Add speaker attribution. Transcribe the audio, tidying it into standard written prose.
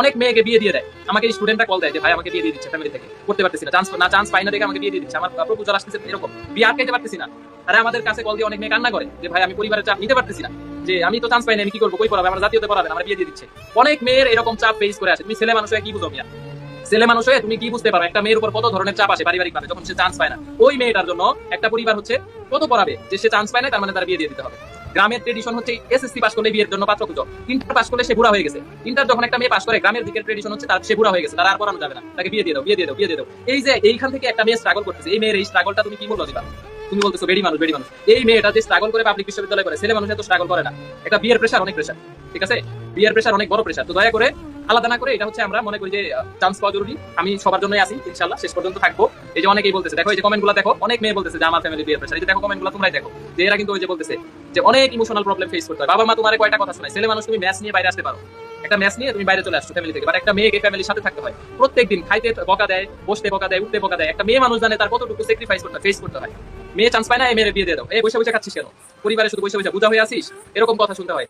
Speaker 1: অনেক মেয়েকে বিয়ে দিয়ে দেয়। আমাকে স্টুডেন্টরা কল দেয় যে ভাই আমাকে বিয়ে দিয়ে দিচ্ছে ফ্যামিলি থেকে, করতে পারতেছি না, চান্স পাই না দেখে আমাকে বিয়ে দিয়ে দিচ্ছে, আমার প্রপোজাল আসতেছে এরকম, বিয়ে আটকাইতে পারতেছি না। আরে আমাদের কাছে কল দিয়ে অনেক মেয়ে কান্না করে যে ভাই আমি পরিবারের চাপ নিতে পারতেছি না, যে আমি তো চান্স পাই না, আমি কি করবো, কই পড়াবে, আমার জাতীয়তে পড়াবে, আমার বিয়ে দিয়ে দিচ্ছে। অনেক মেয়ের এরকম চাপ ফেস করে আসে। তুমি ছেলে মানুষ হয়ে কি বুঝো মিয়া? ছেলে মানুষ হয়ে তুমি কি বুঝতে পারো একটা মেয়ের উপর কত ধরনের চাপ আসে পারিবারিক ভাবে যখন সে চান্স পায় না? ওই মেয়েটার জন্য একটা পরিবার হচ্ছে কত পড়াবে যে সে চান্স পায় না, তার মানে তার বিয়ে দিয়ে দিতে হবে। গ্রামের ট্রেডিশন হচ্ছে এসএসসি পাস করলে বিয়ের জন্য পাত্র খুঁজো, ইন্টার পাস করলে সে বুড়া হয়ে গেছে। ইন্টার যখন একটা মেয়ে পাস করে, গ্রামের দিকের ট্রেডিশন হচ্ছে তার সে বুড়া হয়ে গেছে, তার আর পড়ানো যাবে না, তাকে বিয়ে দিয়ে দাও, বিয়ে দিয়ে দাও, বিয়ে দিয়ে দাও। এই যে এইখান থেকে একটা মেয়ে স্ট্রাগল করতেছে, এই মেয়ের এই স্ট্রাগলটা তুমি কি মূল্য দিবা? তুমি বলতেছো বেডি মানুষ, বেডি মানুষ। এই মেয়েটা যে স্ট্রাগল করে পাবলিক বিশ্ববিদ্যালয় করে, ছেলে মানুষ এত স্ট্রাগল করে না। একটা বিয়ের প্রেশার, অনেক প্রেশার, ঠিক আছে? বিয়ের প্রেশার অনেক বড় প্রেশার। তো দয়া করে আলাদা না করে এটা হচ্ছে আমরা মনে করি যে চান্স পাওয়া জরুরি। আমি সবার জন্যই আছি ইনশাআল্লাহ, শেষ পর্যন্ত থাকবো। এই যে অনেকেই বলতেছে, দেখো এই যে কমেন্টগুলো দেখো, অনেক মেয়ে বলতেছে যে আমার ফ্যামিলি বিয়ের প্রেশার। এই যে দেখো কমেন্টগুলো তোমরাই দেখো, যে এরা কিন্তু ওই যে বলতেছে যে অনেক ইমোশনাল প্রবলেম ফেস করতে হয়। বাবা মা তোমার কয়টা কথা শোনায়? ছেলে মানুষ তুমি ম্যাচ নিয়ে বাইরে আসতে পারো, একটা ম্যাচ নিয়ে তুমি বাইরে চলে আসছো ফ্যামিলি থেকে, বাট একটা মেয়েকে ফ্যামিলির সাথে থাকতে হয়। প্রত্যেকদিন খাইতে বকা দেয়, বসতে বকা দেয়, উঠতে বকা দেয়। একটা মেয়ে মানুষ জানে তার কতটুকু স্যাক্রিফাইস করতে ফেস করতে হয়। মেয়ে চান্স পায় না, এই মেয়ের বিয়ে দিয়ে দাও, এই বসে বসে খাচ্ছিস কেন? পরিবারে শুধু বসে বসে বুঝা হয়ে আসিস, এরকম কথা শুনতে হয়।